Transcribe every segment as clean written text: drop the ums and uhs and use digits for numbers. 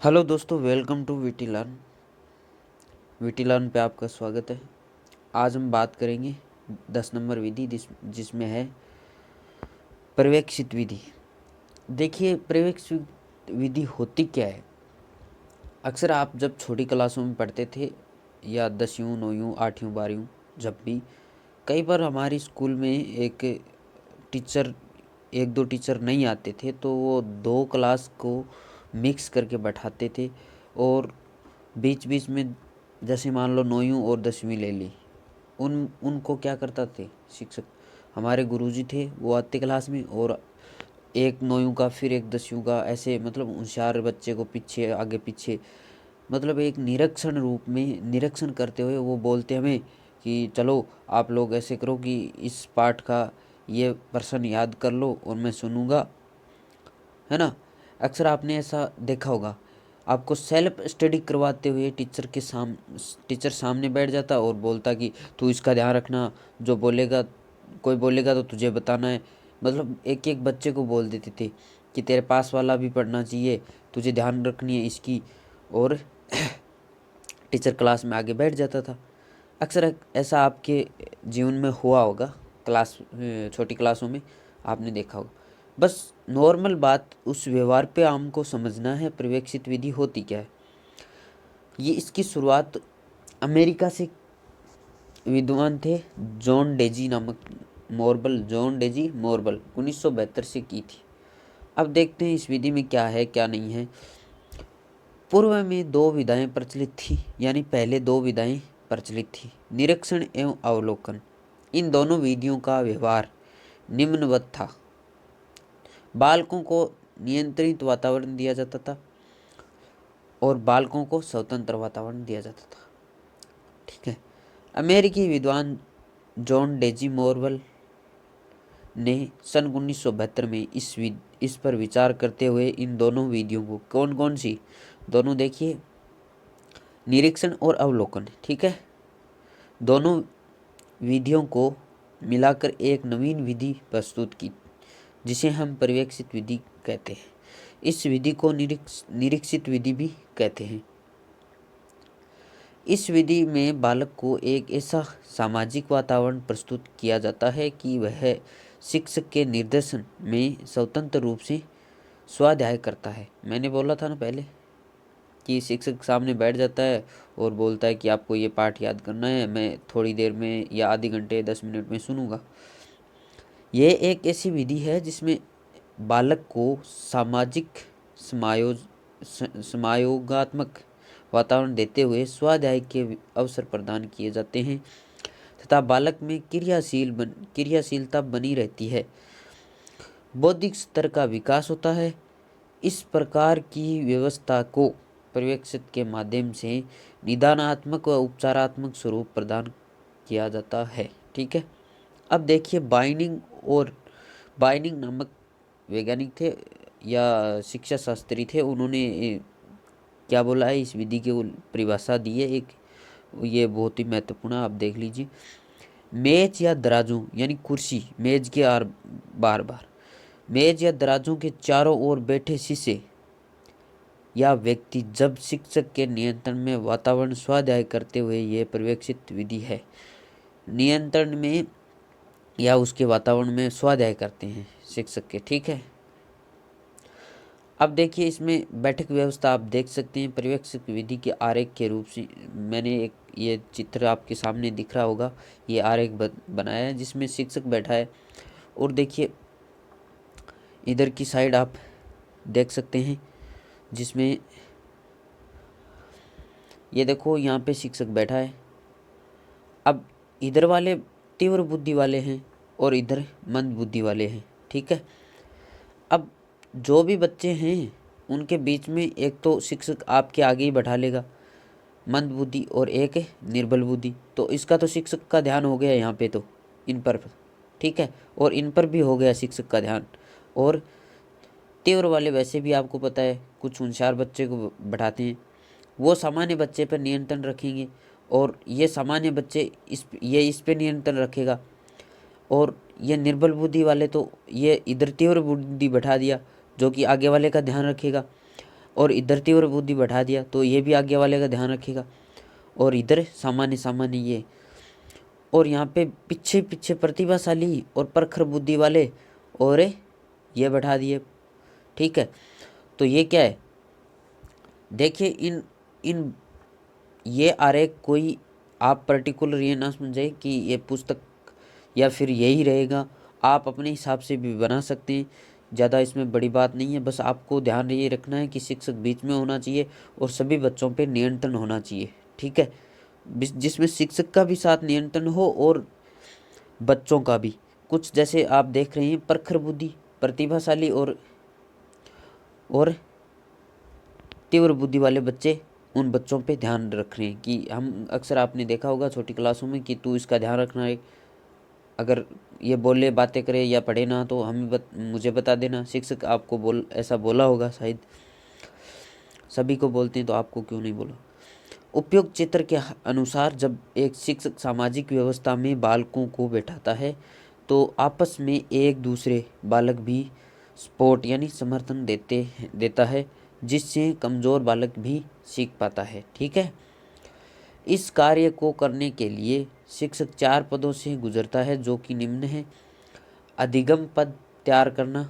Hello दोस्तों, welcome to VT learn पे आपका स्वागत है। आज हम बात करेंगे 10 नंबर विधि जिसमें है पर्यवेक्षित विधि। देखिए, पर्यवेक्षित विधि होती क्या है। अक्सर आप जब छोटी क्लासों में पढ़ते थे या 10वीं 9वीं 8वीं 12वीं, जब भी कई बार हमारी स्कूल में एक दो टीचर नहीं आते थे तो वो दो क्लास को मिक्स करके बैठाते थे। और बीच बीच में जैसे मान लो 9वीं और 10वीं ले ली, उनको क्या करता थे शिक्षक, हमारे गुरुजी थे, वो आते क्लास में और एक 9वीं का फिर एक 10वीं का, ऐसे मतलब होशियार बच्चे को पीछे आगे पीछे, मतलब एक निरीक्षण रूप में निरीक्षण करते हुए वो बोलते हमें कि चलो आप लोग ऐसे करो कि इस पाठ का ये प्रश्न याद कर लो और मैं सुनूंगा, है ना। अक्सर आपने ऐसा देखा होगा। आपको सेल्फ स्टडी करवाते हुए टीचर सामने बैठ जाता और बोलता कि तू इसका ध्यान रखना, जो बोलेगा कोई बोलेगा तो तुझे बताना है। मतलब एक एक बच्चे को बोल देते थे कि तेरे पास वाला भी पढ़ना चाहिए, तुझे ध्यान रखनी है इसकी। और टीचर क्लास में आगे बैठ जाता था। अक्सर ऐसा आपके जीवन में हुआ होगा। छोटी क्लासों में आपने देखा होगा। बस नॉर्मल बात उस व्यवहार पे हमको समझना है पर्यवेक्षित विधि होती क्या है। ये इसकी शुरुआत अमेरिका से विद्वान थे जॉन डेजी मोरबल 1972 से की थी। अब देखते हैं इस विधि में क्या है क्या नहीं है। पूर्व में दो विधाएं प्रचलित थी, यानी पहले दो विधाएं प्रचलित थी, निरीक्षण एवं अवलोकन। इन दोनों विधियों का व्यवहार निम्नवत था। बालकों को नियंत्रित वातावरण दिया जाता था और बालकों को स्वतंत्र वातावरण दिया जाता था। ठीक है। अमेरिकी विद्वान जॉन डेजी मोरवल ने सन 1972 में इस पर विचार करते हुए इन दोनों विधियों को, कौन कौन सी दोनों, देखिए, निरीक्षण और अवलोकन, ठीक है, दोनों विधियों को मिलाकर एक नवीन विधि प्रस्तुत की जिसे हम पर्यवेक्षित विधि कहते हैं। इस विधि को निरीक्षित विधि भी कहते हैं। इस विधि में बालक को एक ऐसा सामाजिक वातावरण प्रस्तुत किया जाता है कि वह शिक्षक के निर्देशन में स्वतंत्र रूप से स्वाध्याय करता है। मैंने बोला था ना पहले कि शिक्षक सामने बैठ जाता है और बोलता है कि आपको ये पाठ याद करना है, मैं थोड़ी देर में या आधे घंटे 10 मिनट में सुनूंगा। ये एक ऐसी विधि है जिसमें बालक को सामाजिक समायोगात्मक वातावरण देते हुए स्वाध्याय के अवसर प्रदान किए जाते हैं तथा बालक में क्रियाशीलता बनी रहती है। बौद्धिक स्तर का विकास होता है। इस प्रकार की व्यवस्था को पर्यवेक्षित के माध्यम से निदानात्मक व उपचारात्मक स्वरूप प्रदान किया जाता है। ठीक है। अब देखिए, बाइनिंग नामक वैज्ञानिक थे या शिक्षा शास्त्री थे। उन्होंने क्या बोला है, इस विधि की परिभाषा दी है एक, ये बहुत ही महत्वपूर्ण है, आप देख लीजिए। मेज या दराजों यानी कुर्सी, मेज के आर बार बार मेज या दराजों के चारों ओर बैठे शिष्य या व्यक्ति जब शिक्षक के नियंत्रण में वातावरण स्वाध्याय करते हुए यह पर्यवेक्षित विधि है। नियंत्रण में या उसके वातावरण में स्वाध्याय करते हैं शिक्षक के। ठीक है। अब देखिए, इसमें बैठक व्यवस्था आप देख सकते हैं पर्यवेक्षक विधि के आरेख के रूप से। मैंने एक ये चित्र आपके सामने दिख रहा होगा, ये आरेख बनाया है जिसमें शिक्षक बैठा है। और देखिए, इधर की साइड आप देख सकते हैं जिसमें ये देखो, यहाँ पे शिक्षक बैठा है। अब इधर वाले तीव्र बुद्धि वाले हैं और इधर मंद बुद्धि वाले हैं। ठीक है। अब जो भी बच्चे हैं उनके बीच में एक तो शिक्षक आपके आगे ही बैठा लेगा, मंद बुद्धि और एक निर्बल बुद्धि। तो इसका तो शिक्षक का ध्यान हो गया यहाँ पे, तो इन पर, ठीक है, और इन पर भी हो गया शिक्षक का ध्यान। और तीव्र वाले वैसे भी आपको पता है कुछ होशियार बच्चे को बैठाते हैं, वो सामान्य बच्चे पर नियंत्रण रखेंगे और ये सामान्य बच्चे इस पे नियंत्रण रखेगा। और ये निर्बल बुद्धि वाले तो ये इधर तीव्र बुद्धि बैठा दिया जो कि आगे वाले का ध्यान रखेगा। और इधर तीव्र बुद्धि बढ़ा दिया तो ये भी आगे वाले का ध्यान रखेगा, और इधर सामान्य सामान्य ये, और यहाँ पे पीछे पीछे प्रतिभाशाली और प्रखर बुद्धि वाले और ये बैठा दिए। ठीक है, तो ये क्या है, देखिए इन इन ये आरेख कोई आप पर्टिकुलर ये ना समझे कि ये पुस्तक या फिर यही रहेगा, आप अपने हिसाब से भी बना सकते हैं। ज़्यादा इसमें बड़ी बात नहीं है, बस आपको ध्यान ये रखना है कि शिक्षक बीच में होना चाहिए और सभी बच्चों पे नियंत्रण होना चाहिए। ठीक है, जिसमें शिक्षक का भी साथ नियंत्रण हो और बच्चों का भी। कुछ जैसे आप देख रहे हैं प्रखर बुद्धि, प्रतिभाशाली और तीव्र बुद्धि वाले बच्चे, उन बच्चों पे ध्यान रख रहे हैं कि हम अक्सर आपने देखा होगा छोटी क्लासों में कि तू इसका ध्यान रखना है, अगर ये बोले बातें करे या पढ़े ना तो मुझे बता देना। शिक्षक आपको ऐसा बोला होगा शायद, सभी को बोलते हैं तो आपको क्यों नहीं बोला। उपयुक्त चित्र के अनुसार जब एक शिक्षक सामाजिक व्यवस्था में बालकों को बैठाता है तो आपस में एक दूसरे बालक भी सपोर्ट यानी समर्थन देता है, जिससे कमज़ोर बालक भी सीख पाता है। ठीक है, इस कार्य को करने के लिए शिक्षक 4 पदों से गुजरता है जो कि निम्न है। अधिगम पद तैयार करना।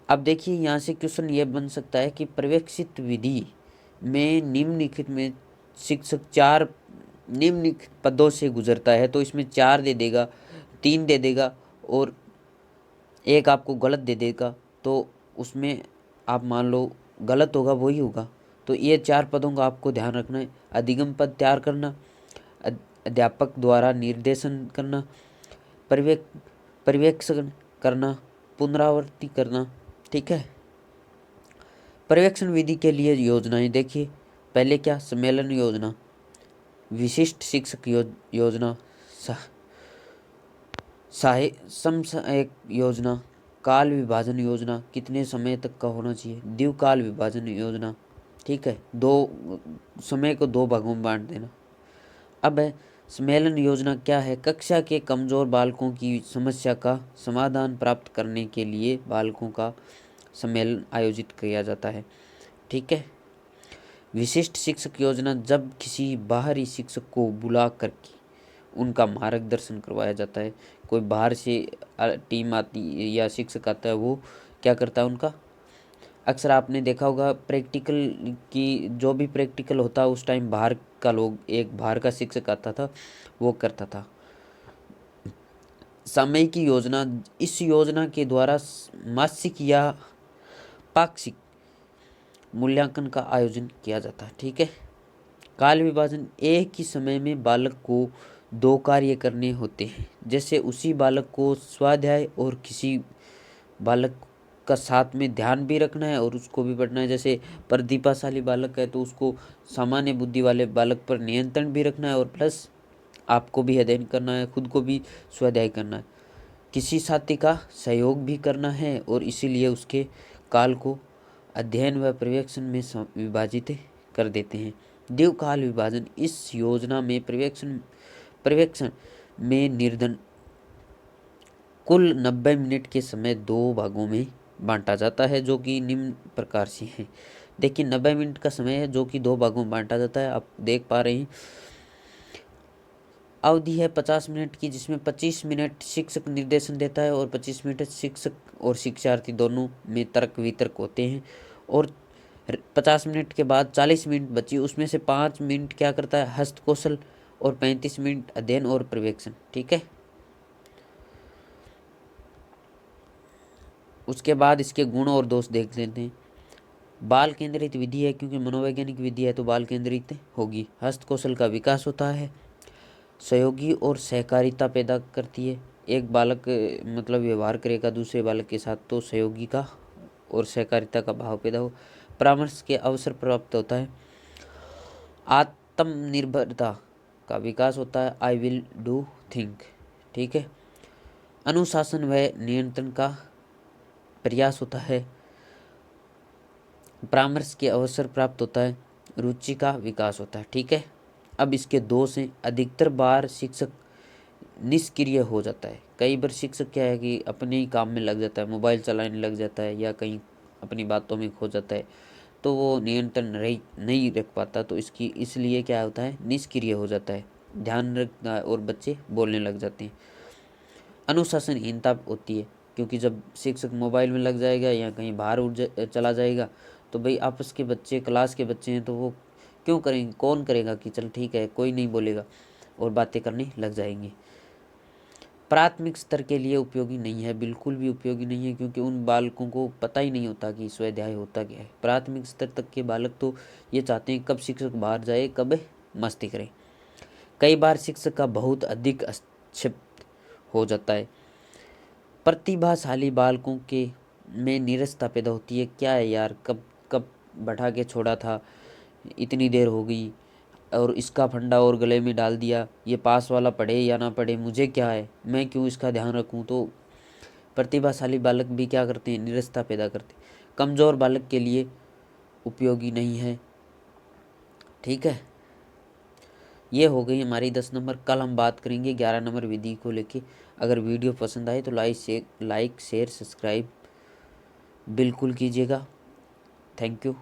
अब देखिए यहाँ से क्वेश्चन ये बन सकता है कि पर्यवेक्षित विधि में निम्नलिखित में शिक्षक 4 निम्नलिखित पदों से गुजरता है, तो इसमें 4 दे देगा, 3 दे देगा और एक आपको गलत दे देगा, तो उसमें आप मान लो गलत होगा वही होगा। तो ये 4 पदों का आपको ध्यान रखना है। अधिगम पद तैयार करना, अध्यापक द्वारा निर्देशन करना, पर्यवेक्षण करना, पुनरावृत्ति करना। ठीक है, पर्यवेक्षण विधि के लिए योजनाएं देखिए। पहले क्या, सम्मेलन योजना, विशिष्ट शिक्षक योजना, समसहायक योजना, काल विभाजन योजना, कितने समय तक का होना चाहिए, द्विकाल विभाजन योजना। ठीक है, 2 समय को 2 भागों में बांट देना। अब है सम्मेलन योजना क्या है, कक्षा के कमज़ोर बालकों की समस्या का समाधान प्राप्त करने के लिए बालकों का सम्मेलन आयोजित किया जाता है। ठीक है, विशिष्ट शिक्षक योजना, जब किसी बाहरी शिक्षक को बुला करके उनका मार्गदर्शन करवाया जाता है। कोई बाहर से टीम आती या शिक्षक आता है, वो क्या करता है उनका, अक्सर आपने देखा होगा प्रैक्टिकल की जो भी प्रैक्टिकल होता है उस टाइम बाहर का लोग, एक बाहर का शिक्षक आता था, वो करता था। सामयिक योजना, इस योजना के द्वारा मासिक या पाक्षिक मूल्यांकन का आयोजन किया जाता है। ठीक है, काल विभाजन, एक ही समय में बालक को 2 कार्य करने होते हैं, जैसे उसी बालक को स्वाध्याय और किसी बालक का साथ में ध्यान भी रखना है और उसको भी पढ़ना है। जैसे प्रतिभाशाली बालक है तो उसको सामान्य बुद्धि वाले बालक पर नियंत्रण भी रखना है और प्लस आपको भी अध्ययन करना है, खुद को भी स्वाध्याय करना है, किसी साथी का सहयोग भी करना है, और इसीलिए उसके काल को अध्ययन व पर्यवेक्षण में विभाजित कर देते हैं। द्विकाल विभाजन, इस योजना में पर्यवेक्षण में निर्धन कुल 90 मिनट के समय 2 भागों में बांटा जाता है, जो कि निम्न प्रकार से है। देखिए 90 मिनट का समय है जो कि 2 भागों में बांटा जाता है, आप देख पा रहे हैं। अवधि है 50 मिनट की, जिसमें 25 मिनट शिक्षक निर्देशन देता है और 25 मिनट शिक्षक और शिक्षार्थी दोनों में तर्क वितर्क होते हैं। और 50 मिनट के बाद 40 मिनट बची, उसमें से 5 मिनट क्या करता है, हस्तकौशल, और 35 मिनट अध्ययन और पर्यवेक्षण। ठीक है, उसके बाद इसके गुण और दोष देख लेते हैं। बाल केंद्रित विधि है, क्योंकि मनोवैज्ञानिक विधि है तो बाल केंद्रित होगी। हस्तकौशल का विकास होता है, सहयोगी और सहकारिता पैदा करती है। एक बालक मतलब व्यवहार करेगा दूसरे बालक के साथ तो सहयोगी का और सहकारिता का भाव पैदा हो। परामर्श के अवसर प्राप्त होता है। आत्मनिर्भरता का विकास होता है, आई विल डू थिंक। ठीक है, अनुशासन व नियंत्रण का प्रयास होता है। परामर्श के अवसर प्राप्त होता है, रुचि का विकास होता है। ठीक है, अब इसके दोष हैं। अधिकतर बार शिक्षक निष्क्रिय हो जाता है। कई बार शिक्षक क्या है कि अपने ही काम में लग जाता है, मोबाइल चलाने लग जाता है या कहीं अपनी बातों में खो जाता है, तो वो नियंत्रण नहीं रख पाता, तो इसकी इसलिए क्या होता है, निष्क्रिय हो जाता है, ध्यान रखता है और बच्चे बोलने लग जाते हैं। अनुशासनहीनता होती है, क्योंकि जब शिक्षक मोबाइल में लग जाएगा या कहीं बाहर चला जाएगा, तो भाई आपस के बच्चे, क्लास के बच्चे हैं, तो वो क्यों करेंगे, कौन करेगा कि चल ठीक है कोई नहीं बोलेगा, और बातें करने लग जाएंगे। प्राथमिक स्तर के लिए उपयोगी नहीं है, बिल्कुल भी उपयोगी नहीं है, क्योंकि उन बालकों को पता ही नहीं होता कि स्वाध्याय होता क्या है। प्राथमिक स्तर तक के बालक तो ये चाहते हैं कब शिक्षक बाहर जाए, कब मस्ती करे। कई बार शिक्षक का बहुत अधिक हस्तक्षेप हो जाता है। प्रतिभाशाली बालकों के में नीरसता पैदा होती है, क्या है यार, कब कब बैठा के छोड़ा था, इतनी देर हो गई, और इसका फंडा और गले में डाल दिया, ये पास वाला पढ़े या ना पढ़े मुझे क्या है, मैं क्यों इसका ध्यान रखूं। तो प्रतिभाशाली बालक भी क्या करते हैं, नीरसता पैदा करते हैं। कमज़ोर बालक के लिए उपयोगी नहीं है। ठीक है, ये हो गई हमारी 10 नंबर। कल हम बात करेंगे 11 नंबर विधि को लेके। अगर वीडियो पसंद आए तो लाइक शेयर सब्सक्राइब बिल्कुल कीजिएगा। Thank you.